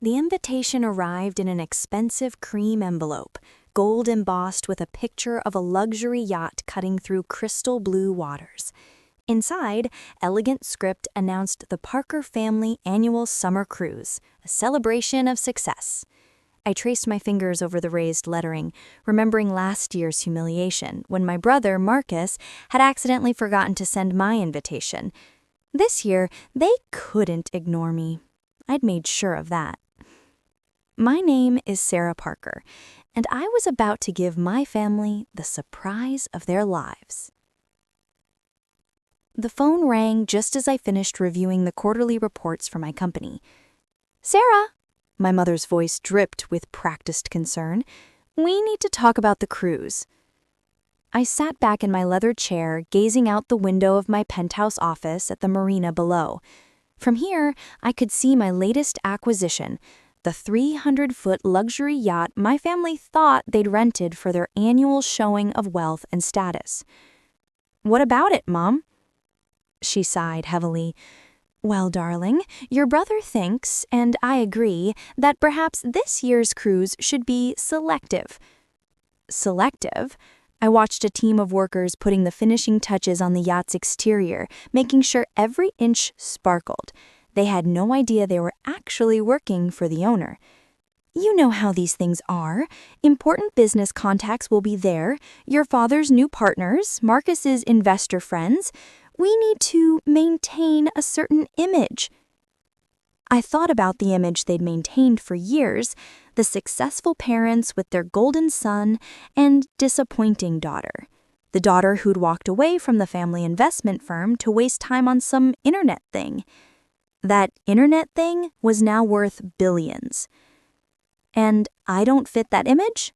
The invitation arrived in an expensive cream envelope, gold embossed with a picture of a luxury yacht cutting through crystal blue waters. Inside, elegant script announced the Parker family annual summer cruise, a celebration of success. I traced my fingers over the raised lettering, remembering last year's humiliation when my brother, Marcus, had accidentally forgotten to send my invitation. This year, they couldn't ignore me. I'd made sure of that. My name is Sarah Parker, and I was about to give my family the surprise of their lives. The phone rang just as I finished reviewing the quarterly reports for my company. "Sarah," my mother's voice dripped with practiced concern, "we need to talk about the cruise." I sat back in my leather chair, gazing out the window of my penthouse office at the marina below. From here, I could see my latest acquisition, the 300-foot luxury yacht my family thought they'd rented for their annual showing of wealth and status. "What about it, Mom?" She sighed heavily. "Well, darling, your brother thinks, and I agree, that perhaps this year's cruise should be selective." Selective? I watched a team of workers putting the finishing touches on the yacht's exterior, making sure every inch sparkled. They had no idea they were actually working for the owner. "You know how these things are. Important business contacts will be there, your father's new partners, Marcus's investor friends. We need to maintain a certain image." I thought about the image they'd maintained for years, the successful parents with their golden son and disappointing daughter. The daughter who'd walked away from the family investment firm to waste time on some internet thing. That internet thing was now worth billions. And I don't fit that image?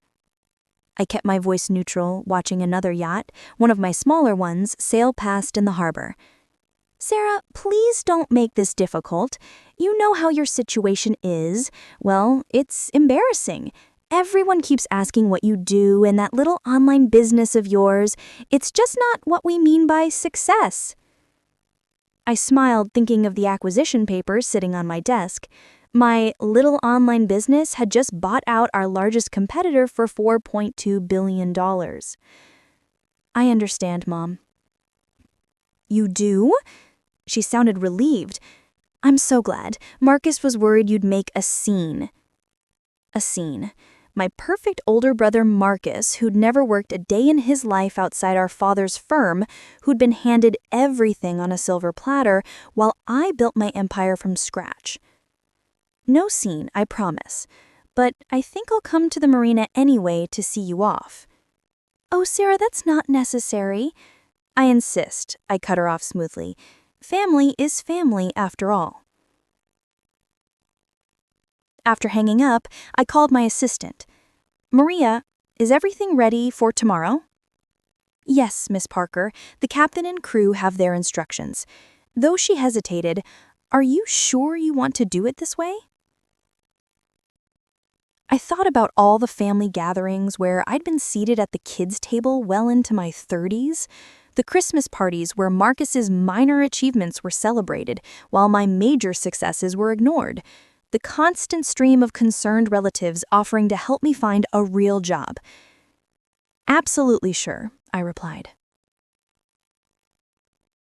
I kept my voice neutral, watching another yacht, one of my smaller ones, sail past in the harbor. "Sarah, please don't make this difficult. You know how your situation is. Well, it's embarrassing. Everyone keeps asking what you do in that little online business of yours. It's just not what we mean by success." I smiled, thinking of the acquisition papers sitting on my desk. My little online business had just bought out our largest competitor for $4.2 billion. "I understand, Mom." "You do?" She sounded relieved. "I'm so glad. Marcus was worried you'd make a scene." A scene. My perfect older brother Marcus, who'd never worked a day in his life outside our father's firm, who'd been handed everything on a silver platter while I built my empire from scratch. "No scene, I promise. But I think I'll come to the marina anyway to see you off." "Oh, Sarah, that's not necessary." "I insist," I cut her off smoothly. "Family is family after all." After hanging up, I called my assistant. "Maria, is everything ready for tomorrow?" "Yes, Miss Parker. The captain and crew have their instructions." Though she hesitated, "Are you sure you want to do it this way?" I thought about all the family gatherings where I'd been seated at the kids' table well into my 30s, the Christmas parties where Marcus's minor achievements were celebrated while my major successes were ignored, the constant stream of concerned relatives offering to help me find a real job. "Absolutely sure," I replied.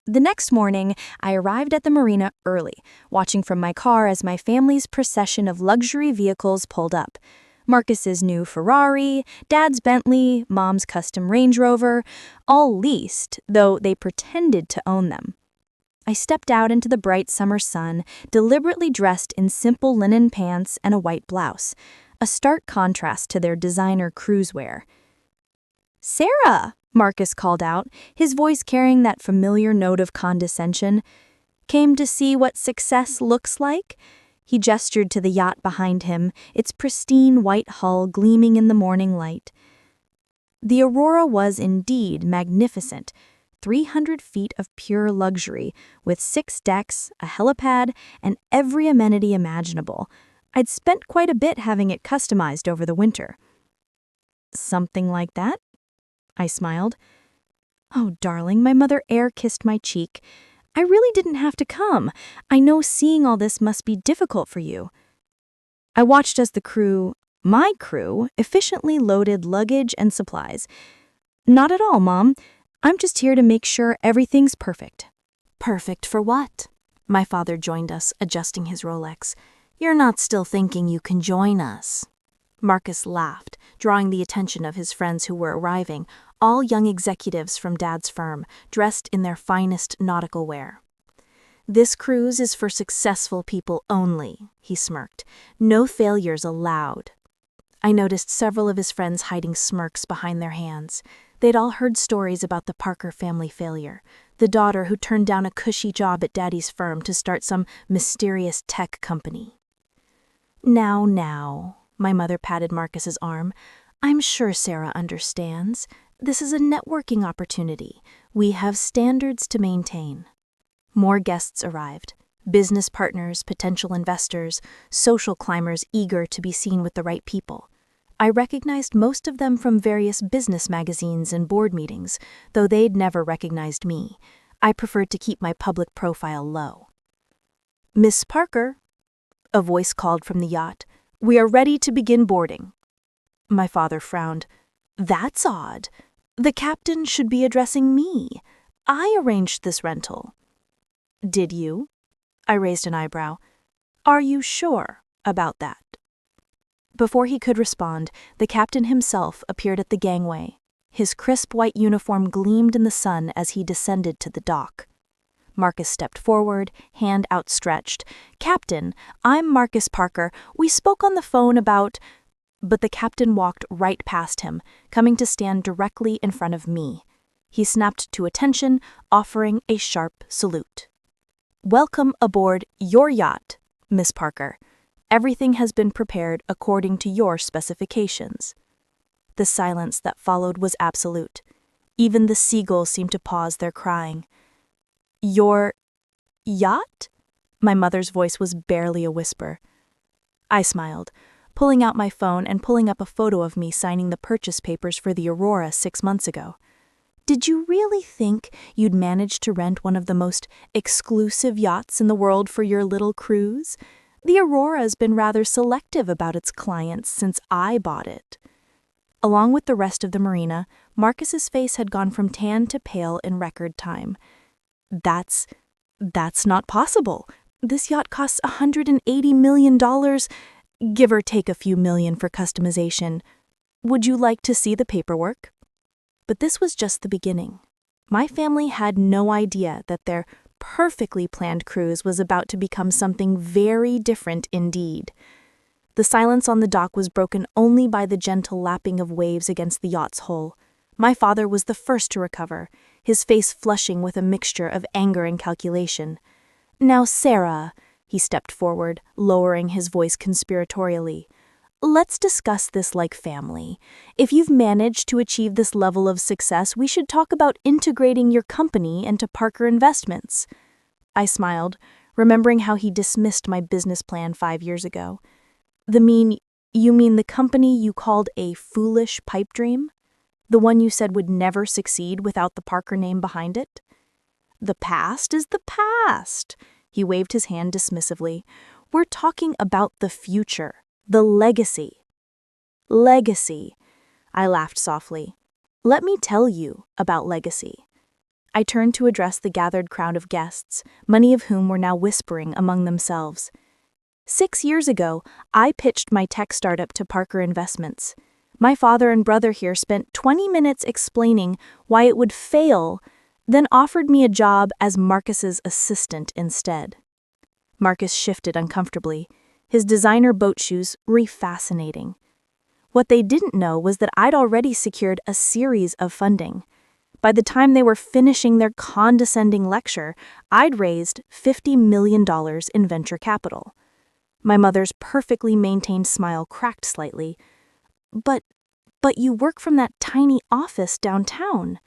The next morning, I arrived at the marina early, watching from my car as my family's procession of luxury vehicles pulled up. Marcus's new Ferrari, Dad's Bentley, Mom's custom Range Rover, all leased, though they pretended to own them. I stepped out into the bright summer sun, deliberately dressed in simple linen pants and a white blouse, a stark contrast to their designer cruise wear. "Sarah!" Marcus called out, his voice carrying that familiar note of condescension. "Came to see what success looks like?" He gestured to the yacht behind him, its pristine white hull gleaming in the morning light. The Aurora was indeed magnificent, 300 feet of pure luxury, with 6 decks, a helipad, and every amenity imaginable. I'd spent quite a bit having it customized over the winter. "Something like that?" I smiled. "Oh, darling," my mother air-kissed my cheek. "I really didn't have to come. I know seeing all this must be difficult for you." I watched as the crew, my crew, efficiently loaded luggage and supplies. Not at all, Mom. I'm just here to make sure everything's perfect. Perfect for what? My father joined us, adjusting his Rolex. You're not still thinking you can join us. Marcus laughed, drawing the attention of his friends who were arriving, all young executives from Dad's firm, dressed in their finest nautical wear. This cruise is for successful people only, he smirked. No failures allowed. I noticed several of his friends hiding smirks behind their hands. They'd all heard stories about the Parker family failure, the daughter who turned down a cushy job at Daddy's firm to start some mysterious tech company. Now, my mother patted Marcus's arm. I'm sure Sarah understands. This is a networking opportunity. We have standards to maintain. More guests arrived. Business partners, potential investors, social climbers eager to be seen with the right people. I recognized most of them from various business magazines and board meetings, though they'd never recognized me. I preferred to keep my public profile low. Miss Parker, a voice called from the yacht, we are ready to begin boarding. My father frowned. That's odd. The captain should be addressing me. I arranged this rental. Did you? I raised an eyebrow. Are you sure about that? Before he could respond, the captain himself appeared at the gangway. His crisp white uniform gleamed in the sun as he descended to the dock. Marcus stepped forward, hand outstretched. Captain, I'm Marcus Parker. We spoke on the phone about... But the captain walked right past him, coming to stand directly in front of me. He snapped to attention, offering a sharp salute. Welcome aboard your yacht, Miss Parker. Everything has been prepared according to your specifications. The silence that followed was absolute. Even the seagulls seemed to pause their crying. Your yacht? My mother's voice was barely a whisper. I smiled, pulling out my phone and pulling up a photo of me signing the purchase papers for the Aurora 6 months ago. Did you really think you'd manage to rent one of the most exclusive yachts in the world for your little cruise? The Aurora's been rather selective about its clients since I bought it. Along with the rest of the marina, Marcus's face had gone from tan to pale in record time. That's not possible. This yacht costs $180 million, give or take a few million for customization. Would you like to see the paperwork? But this was just the beginning. My family had no idea that their perfectly planned cruise was about to become something very different indeed. The silence on the dock was broken only by the gentle lapping of waves against the yacht's hull. My father was the first to recover, his face flushing with a mixture of anger and calculation. Now, Sarah, he stepped forward, lowering his voice conspiratorially. Let's discuss this like family. If you've managed to achieve this level of success, we should talk about integrating your company into Parker Investments. I smiled, remembering how he dismissed my business plan 5 years ago. You mean the company you called a foolish pipe dream? The one you said would never succeed without the Parker name behind it? The past is the past. He waved his hand dismissively. We're talking about the future. The legacy. Legacy. I laughed softly. Let me tell you about legacy. I turned to address the gathered crowd of guests, many of whom were now whispering among themselves. 6 years ago, I pitched my tech startup to Parker Investments. My father and brother here spent 20 minutes explaining why it would fail, then offered me a job as Marcus's assistant instead. Marcus shifted uncomfortably, his designer boat shoes re-fascinating. What they didn't know was that I'd already secured a series of funding. By the time they were finishing their condescending lecture, I'd raised $50 million in venture capital. My mother's perfectly maintained smile cracked slightly. But you work from that tiny office downtown.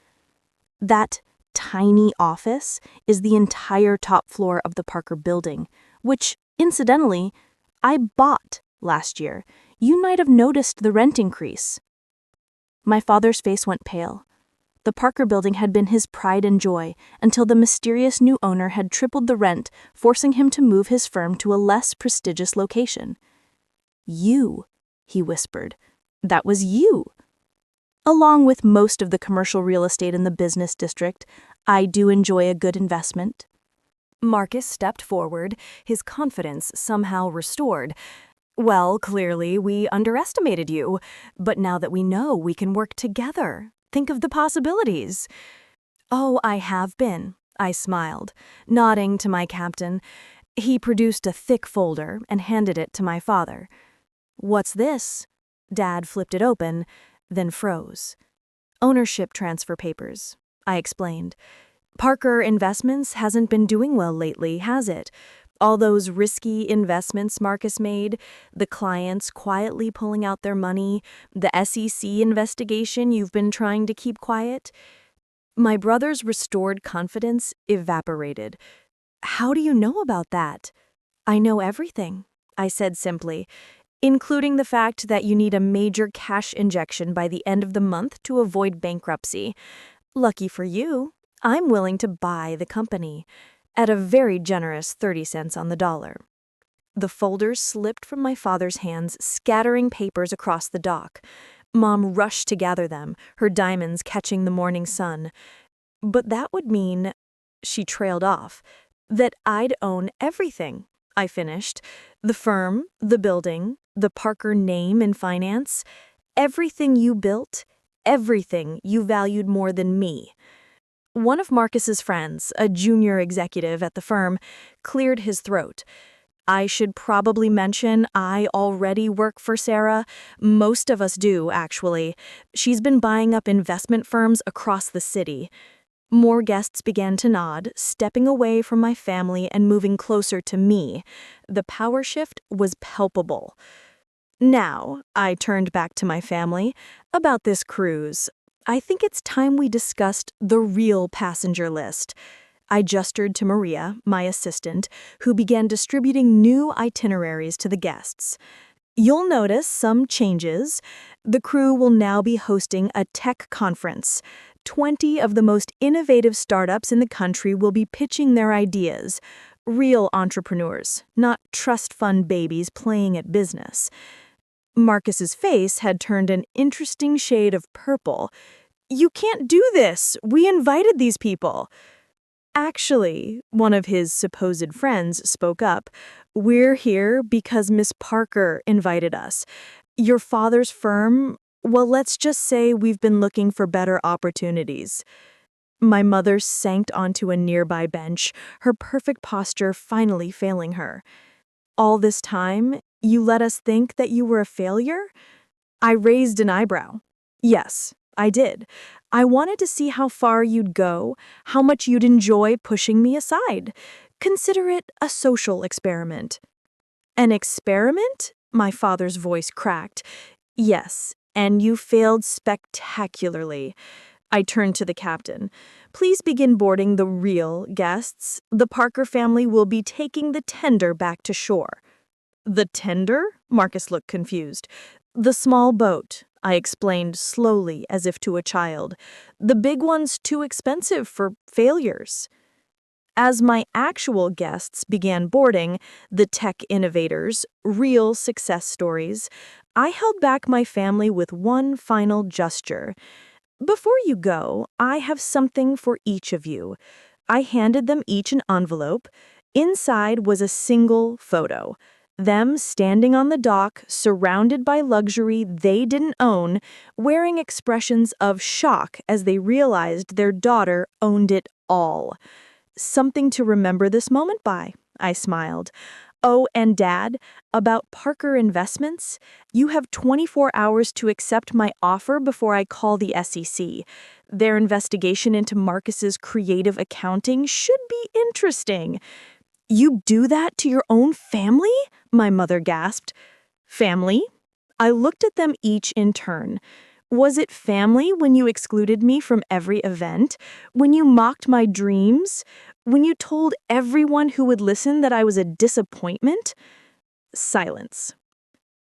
That tiny office is the entire top floor of the Parker building, which, incidentally, I bought last year. You might have noticed the rent increase. My father's face went pale. The Parker building had been his pride and joy until the mysterious new owner had tripled the rent, forcing him to move his firm to a less prestigious location. You, he whispered. That was you. Along with most of the commercial real estate in the business district, I do enjoy a good investment. Marcus stepped forward, his confidence somehow restored. Well, clearly, we underestimated you, but now that we know, we can work together. Think of the possibilities. Oh, I have been, I smiled, nodding to my captain. He produced a thick folder and handed it to my father. What's this? Dad flipped it open, then froze. Ownership transfer papers, I explained. Parker Investments hasn't been doing well lately, has it? All those risky investments Marcus made, the clients quietly pulling out their money, the SEC investigation you've been trying to keep quiet. My brother's restored confidence evaporated. How do you know about that? I know everything, I said simply, including the fact that you need a major cash injection by the end of the month to avoid bankruptcy. Lucky for you, I'm willing to buy the company at a very generous 30 cents on the dollar. The folders slipped from my father's hands, scattering papers across the dock. Mom rushed to gather them, her diamonds catching the morning sun. But that would mean, she trailed off, that I'd own everything, I finished. The firm, the building, the Parker name in finance, everything you built, everything you valued more than me. One of Marcus's friends, a junior executive at the firm, cleared his throat. I should probably mention I already work for Sarah. Most of us do, actually. She's been buying up investment firms across the city. More guests began to nod, stepping away from my family and moving closer to me. The power shift was palpable. Now, I turned back to my family. About this cruise, I think it's time we discussed the real passenger list. I gestured to Maria, my assistant, who began distributing new itineraries to the guests. You'll notice some changes. The crew will now be hosting a tech conference. 20 of the most innovative startups in the country will be pitching their ideas. Real entrepreneurs, not trust fund babies playing at business. Marcus's face had turned an interesting shade of purple. You can't do this. We invited these people. Actually, one of his supposed friends spoke up. We're here because Miss Parker invited us. Your father's firm, well, let's just say we've been looking for better opportunities. My mother sank onto a nearby bench, her perfect posture finally failing her. All this time, you let us think that you were a failure? I raised an eyebrow. Yes, I did. I wanted to see how far you'd go, how much you'd enjoy pushing me aside. Consider it a social experiment. An experiment? My father's voice cracked. Yes, and you failed spectacularly. I turned to the captain. Please begin boarding the real guests. The Parker family will be taking the tender back to shore. The tender? Marcus looked confused. The small boat, I explained slowly as if to a child. The big one's too expensive for failures. As my actual guests began boarding, the tech innovators, real success stories, I held back my family with one final gesture. Before you go, I have something for each of you. I handed them each an envelope. Inside was a single photo. Them standing on the dock, surrounded by luxury they didn't own, wearing expressions of shock as they realized their daughter owned it all. Something to remember this moment by, I smiled. Oh, and Dad, about Parker Investments, you have 24 hours to accept my offer before I call the SEC. Their investigation into Marcus's creative accounting should be interesting. You do that to your own family? My mother gasped. Family? I looked at them each in turn. Was it family when you excluded me from every event? When you mocked my dreams? When you told everyone who would listen that I was a disappointment? Silence.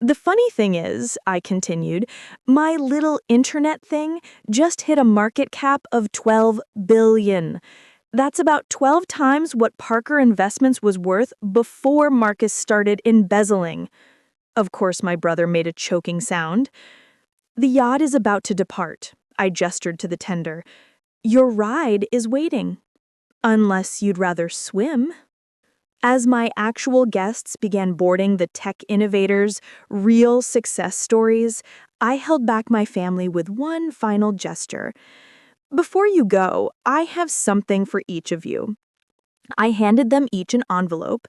The funny thing is, I continued, my little internet thing just hit a market cap of $12 billion. That's about 12 times what Parker Investments was worth before Marcus started embezzling. Of course, my brother made a choking sound. The yacht is about to depart. I gestured to the tender. Your ride is waiting. Unless you'd rather swim. As my actual guests began boarding the tech innovators' real success stories, I held back my family with one final gesture. Before you go, I have something for each of you. I handed them each an envelope.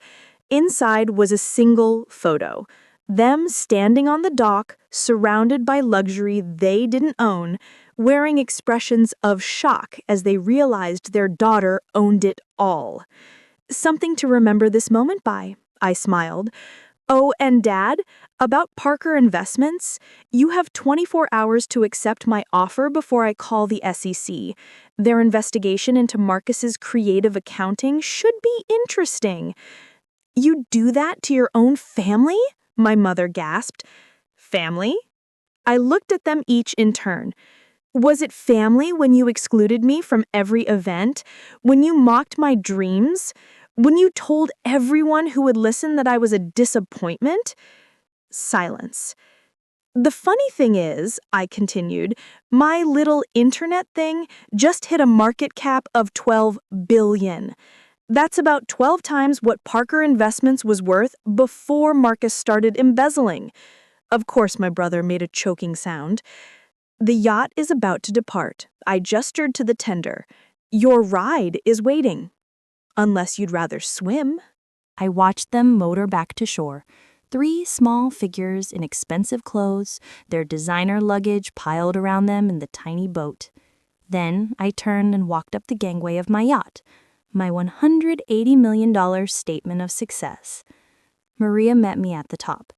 Inside was a single photo. Them standing on the dock, surrounded by luxury they didn't own, wearing expressions of shock as they realized their daughter owned it all. Something to remember this moment by, I smiled. Oh, and Dad, about Parker Investments, you have 24 hours to accept my offer before I call the SEC. Their investigation into Marcus's creative accounting should be interesting. You do that to your own family? My mother gasped. Family? I looked at them each in turn. Was it family when you excluded me from every event? When you mocked my dreams? When you told everyone who would listen that I was a disappointment? Silence. The funny thing is, I continued, my little internet thing just hit a market cap of $12 billion. That's about 12 times what Parker Investments was worth before Marcus started embezzling. Of course, my brother made a choking sound. The yacht is about to depart. I gestured to the tender. Your ride is waiting. Unless you'd rather swim. I watched them motor back to shore. 3 small figures in expensive clothes, their designer luggage piled around them in the tiny boat. Then I turned and walked up the gangway of my yacht, my $180 million statement of success. Maria met me at the top.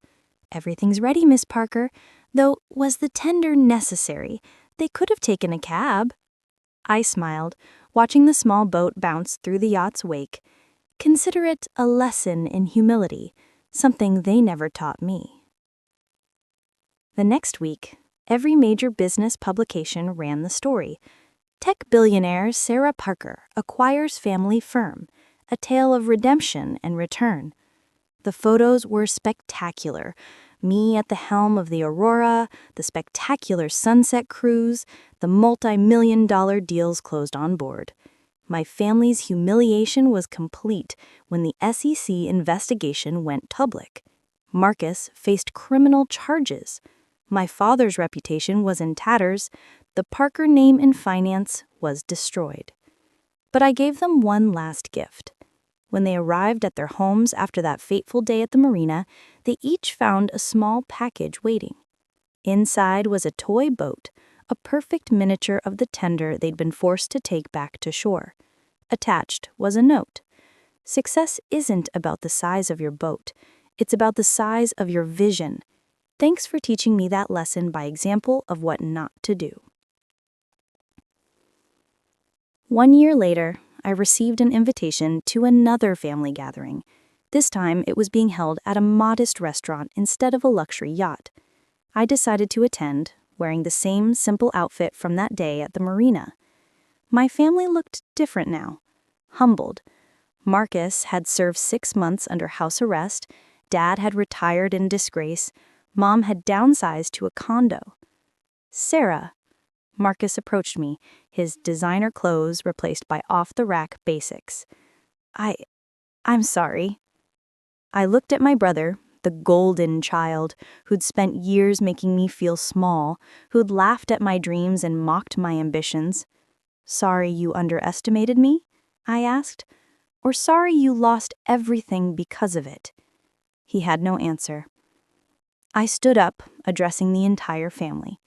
Everything's ready, Miss Parker. Though, was the tender necessary? They could have taken a cab. I smiled, watching the small boat bounce through the yacht's wake. Consider it a lesson in humility, something they never taught me. The next week, every major business publication ran the story. Tech billionaire Sarah Parker acquires family firm, a tale of redemption and return. The photos were spectacular. Me at the helm of the Aurora, the spectacular sunset cruise, the multi-million-dollar deals closed on board. My family's humiliation was complete when the SEC investigation went public. Marcus faced criminal charges. My father's reputation was in tatters. The Parker name in finance was destroyed. But I gave them one last gift. When they arrived at their homes after that fateful day at the marina, they each found a small package waiting. Inside was a toy boat, a perfect miniature of the tender they'd been forced to take back to shore. Attached was a note. Success isn't about the size of your boat. It's about the size of your vision. Thanks for teaching me that lesson by example of what not to do. 1 year later, I received an invitation to another family gathering. This time, it was being held at a modest restaurant instead of a luxury yacht. I decided to attend, wearing the same simple outfit from that day at the marina. My family looked different now, humbled. Marcus had served 6 months under house arrest, Dad had retired in disgrace, Mom had downsized to a condo. Sarah. Marcus approached me, his designer clothes replaced by off-the-rack basics. I'm sorry. I looked at my brother, the golden child, who'd spent years making me feel small, who'd laughed at my dreams and mocked my ambitions. Sorry you underestimated me? I asked. Or sorry you lost everything because of it? He had no answer. I stood up, addressing the entire family.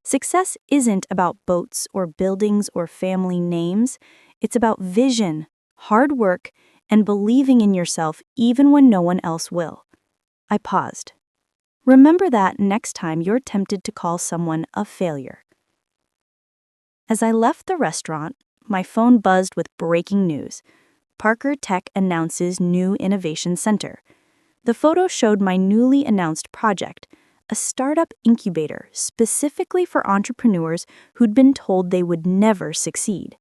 Success isn't about boats or buildings or family names. It's about vision, hard work, and believing in yourself even when no one else will. I paused. Remember that next time you're tempted to call someone a failure. As I left the restaurant, my phone buzzed with breaking news. Parker Tech announces new innovation center. The photo showed my newly announced project, a startup incubator specifically for entrepreneurs who'd been told they would never succeed.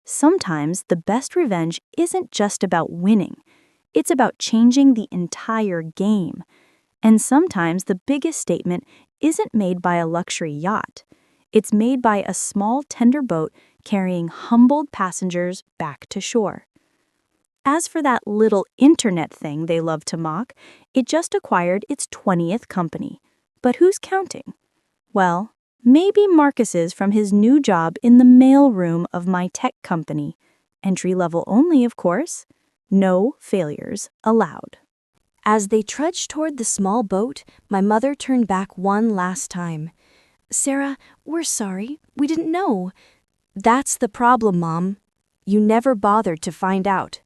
Sometimes the best revenge isn't just about winning. It's about changing the entire game. And sometimes the biggest statement isn't made by a luxury yacht. It's made by a small tender boat carrying humbled passengers back to shore. As for that little internet thing they love to mock, it just acquired its 20th company. But who's counting? Well, maybe Marcus is from his new job in the mailroom of my tech company. Entry level only, of course. No failures allowed. As they trudged toward the small boat, my mother turned back one last time. Sarah, we're sorry. We didn't know. That's the problem, Mom. You never bothered to find out.